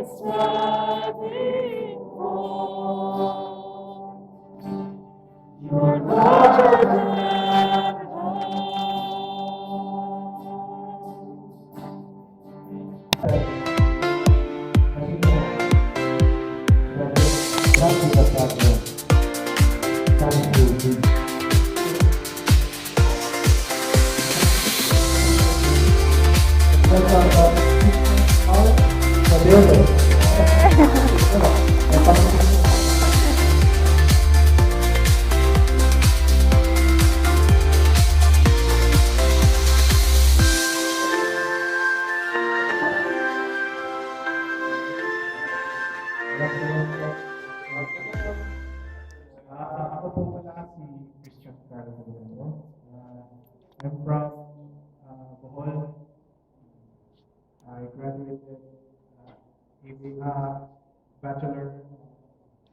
striving for. You're larger than Ako po pala si Christian Carlo. I'm from Bohol. I graduated Bachelor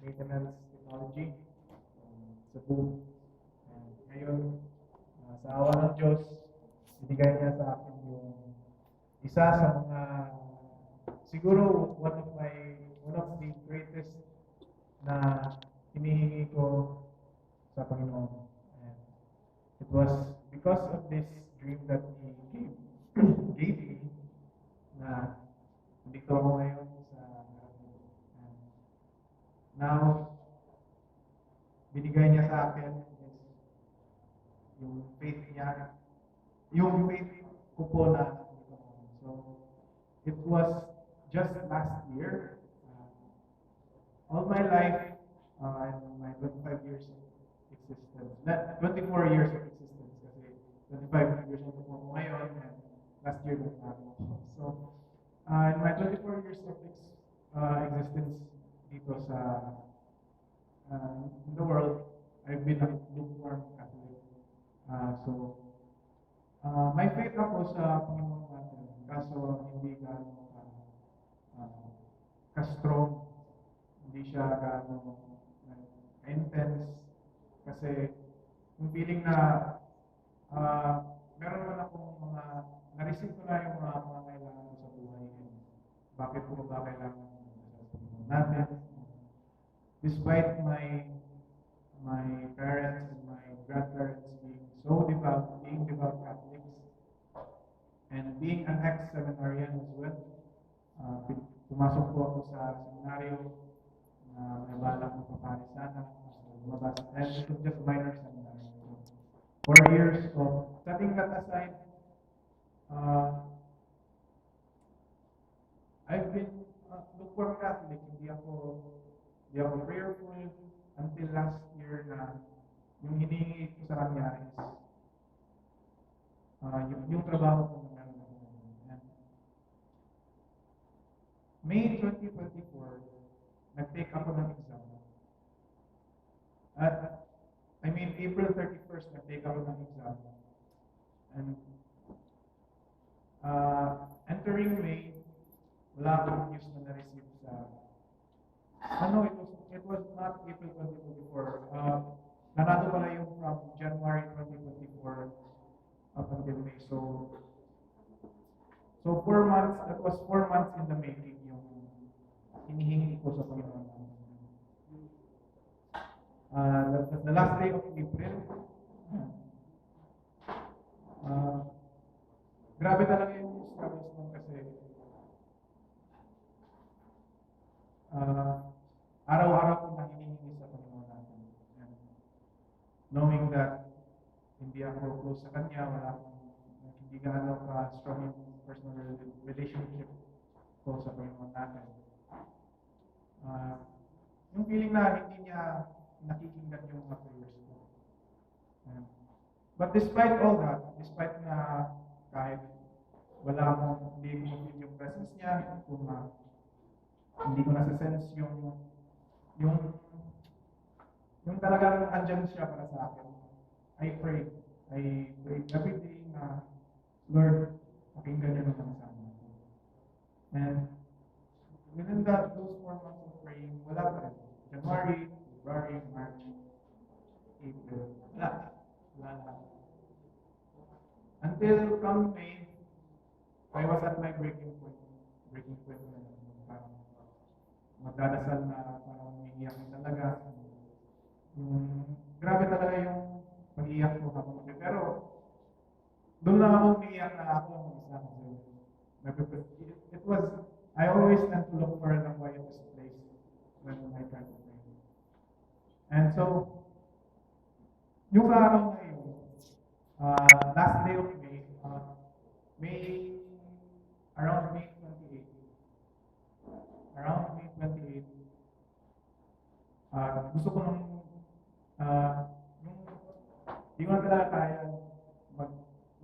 Maintenance Technology sa Cebu. And ngayon, sa awa ng Diyos, binigay niya sa akin yung isa sa mga, siguro one of the greatest na hinihingi ko sa Panginoon. And it was because of this dream that He gave me na dito ako ngayon sa and now, binigay niya sa akin is yung faith niya, yung faith ko po na dito ako. So, it was just last year, all my life, in my 25 years of existence, 24 years of existence, kasi 25 years old po ako ngayon, and last year na ako. So, in my 24 years of existence dito sa in the world, I've been a lukewarm Catholic. May faith ako sa Panginoon natin, kaso hindi gaano ka-strong, hindi siya gaano intense, kasi yung feeling na meron man akong na-receive ko na yung mga kailangan ko sa buhay. Bakit ko ba kailangan sa Panginoon natin? Despite my parents and my grandparents being so devout, being devout Catholics, and being an ex-seminarian as well, pumasok po ako sa seminaryo na may balak ko papari sana, lumabas, and it was just minor seminary. So, 4 years of setting that aside, I've been lukewarm Catholic, hindi ako prayerful until last year na yung hinihingi ko sa kanya is yung trabaho ko na meron ako. May 2024, nag-take ako ng exam. April 31st, nag-take ako ng exam. And entering May, wala akong news na na-receive sa it was not April 2024. Nanado pala yung from January 2024 up until May. So 4 months, that was 4 months in the making yung hinihingi ko sa Panginoon. The last day of April, grabe talaga yung struggles nun kasi araw-araw ko na hinihingi sa Panginoon natin. And knowing that hindi ako close sa Kanya, hindi gaano ka-strong yung personal relationship ko sa Panginoon natin. Yung feeling na hindi niya nakikinggan yung mga prayers ko. But despite all that, despite na kahit wala akong, hindi ko ma-feel yung presence niya, hindi ko nasa-sense yung talagang andyan siya para sa akin. I pray every day na, Lord, pakinggan niyo naman sa amin. And within those 4 months of praying, wala pa rin. January, February, March, April, wala na. Until come May, I was at my breaking point na magdadasal na parang umiiyak na talaga. Grabe talaga yung pag-iyak ko habang pero doon lang ako umiiyak na ako ang isa kasi it was, I always tend to look for the quietest place when I try to pray. And so, yung araw na yun, last day of May, May, around May 28, around May 28, gusto ko nung, yung, di ko na talaga kaya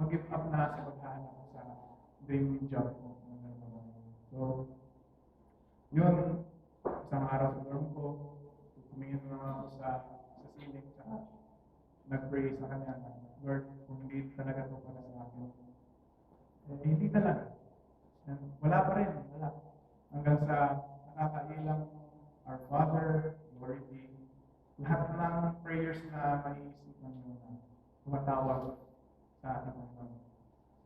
mag-give up na sa paghahanap sa dream job ko. So, yun, isang araw sa dorm ko, tumingin na lang ako sa ceiling, saka nag-pray sa kanya na, Lord, kung hindi talaga ito para sa akin. Hindi talaga. And wala pa rin, wala. Hanggang sa nakakailang Our Father, Glory be, lahat ng prayers na maiisipan mo na tumatawag sa ating Panginoon.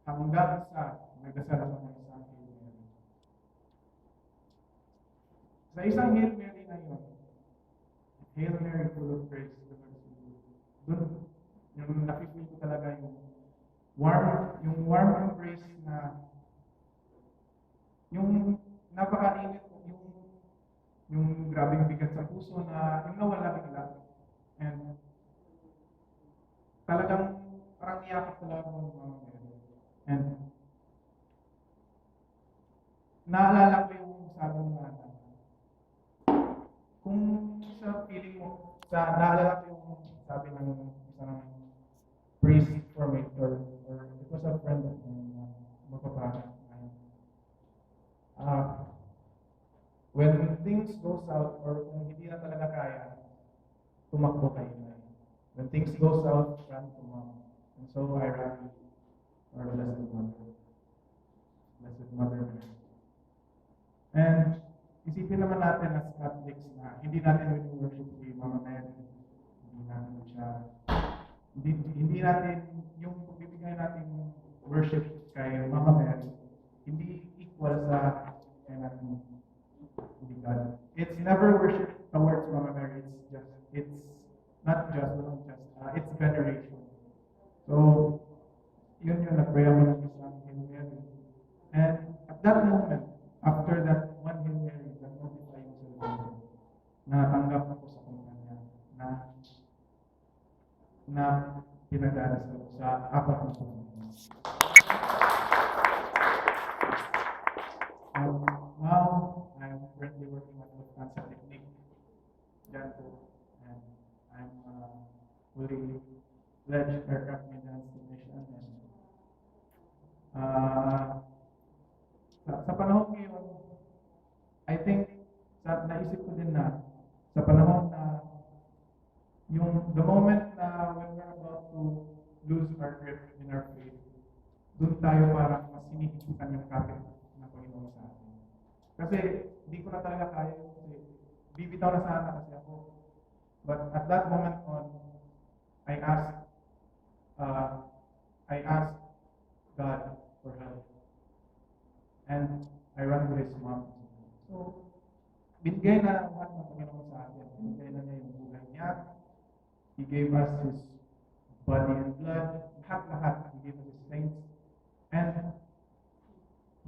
Hanggang sa nagdasal ako ng isang Hail Mary. Sa isang Hail Mary na yun, Hail Mary, full of grace, the Lord is with you. Doon, yung nakifeel ko talaga yung warm embrace na yung napakainit, yung grabing bigat sa puso na yung nawala bigla. And talagang parang iyakap talaga ng mga Mary. And naalala ko yung sabi ng mga kung sa feeling mo, naalala ko yung sabi ng isang priest formator, or it was a friend of mine, magpapara. When things go south, or kung hindi na talaga kaya, tumakbo kayo na. When things go south, run to mom. And so I ran to our Blessed Mother. Blessed Mother. And isipin naman natin as Catholics na hindi natin worship si Mama Mary. Hindi natin siya, hindi natin, yung pagbibigay natin worship kay Mama Mary, hindi equal sa kay natin. God. It's never worship towards Mama Mary. It's veneration. So, yun yung nag-pray ako ng isang Hail Mary. And at that moment, after that one Hail Mary, nag-notify yung cellphone na natanggap ako sa kumpanya na pinagdarasal sa apat na kumpanya. Now, I'm currently working at Lufthansa Technique, dyan po, and I'm fully fledged aircraft maintenance technician. And sa panahon ngayon, I think, naisip ko din na, sa panahon na, the moment na when we're about to lose our grip in our faith, doon tayo parang mas sinihikitan yung kapit ng Panginoon sa atin. Kasi hindi ko na talaga kaya kasi bibitaw na sana kasi ako. But at that moment on, I asked God for help. And I ran to His mom. So, binigay na lahat ng Panginoon sa atin. Binigay na niya yung buhay niya. He gave us His body and blood. Lahat. He gave us His saints. And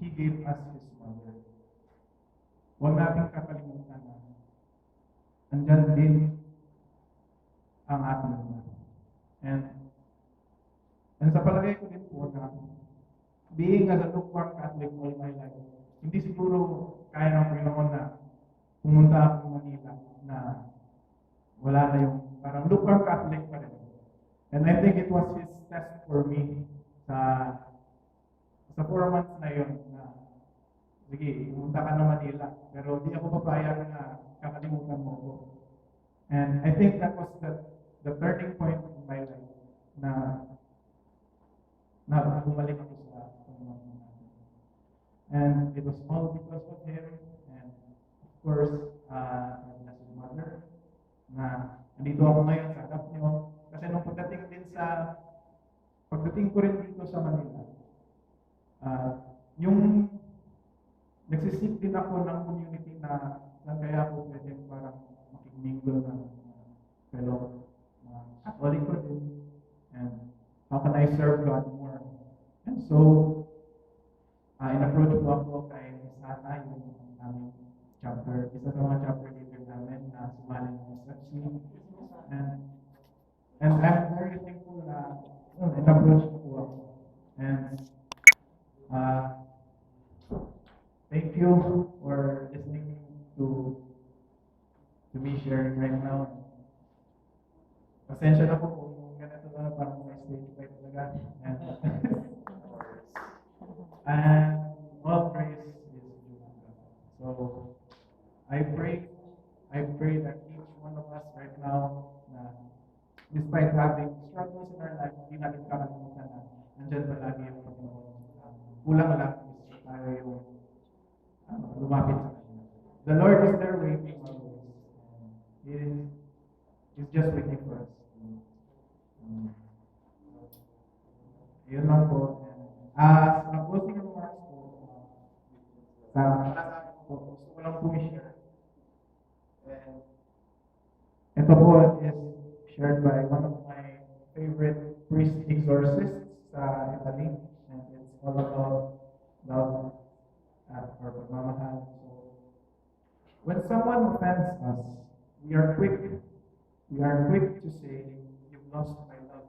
He gave us His mother. Huwag natin kakalimutan na andyan din ang ating Ama. And sa palagay ko din po na being as a lukewarm Catholic all my life, hindi siguro kaya ng Panginoon na pumunta ako Manila na wala na yung parang lukewarm Catholic pa rin. And I think it was His test for me sa 4 months na yun na sige, pumunta ka na Manila, pero di ako papayag na kakalimutan mo ako. And I think that was the turning point in my life na bumalik ako sa Panginoon. And it was all because of Him, and of course, my Blessed Mother, na nandito ako ngayon sa harap niyo. Kasi nung pagdating ko rin dito sa Manila, yung nagsisik din ako ng community na saan kaya ako pwede parang makikmingle ng fellow Catholic ko din, and how can I serve God more? And so, in-approach po ako kay Sana, yung aming chapter, isa sa mga chapter leader namin na sumali ng SFC. And I'm very thankful na in-approach po ako. And thank you for listening to me sharing right now. Pasensya na po kung ganito na parang may stage fright talaga. And all praise is due to God. So I pray that each one of us right now, despite having struggles in our life, hindi natin kakalimutan na nandyan palagi yung Panginoon. Kulang lang is tayo yung lumapit sa Kanya. The Lord is there waiting always. He's just waiting for us. Yun lang po. Sa closing remarks po, gusto ko lang po i-share. Ito po is shared by one of my favorite priest exorcists sa Italy, and it's all about love or pagmamahal. So, when someone offends us, we are quick to say, "You've lost my love,"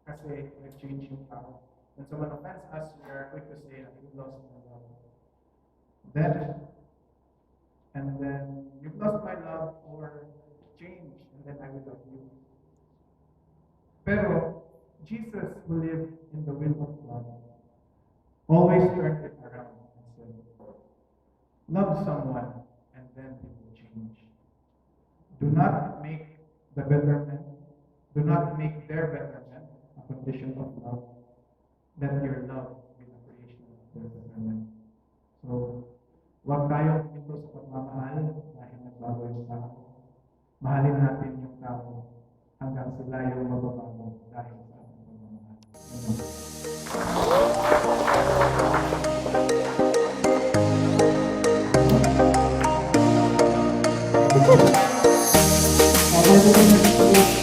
kasi nag-change yung tao. When someone offends us, we are quick to say, "You've lost my love." And then, "You've lost my love," or change, and then I will love you. Pero Jesus, who lived in the will of God, always turned it around and said, "Love someone, and then it will change. Do not make the betterment, do not make their betterment a condition of love. Let your love be the creation of their betterment." So, huwag tayo ito sa pagmamahal dahil nagbago yung tao. Mahalin natin yung tao hanggang sila yung mababago dahil sa ating pagmamahal. Amen.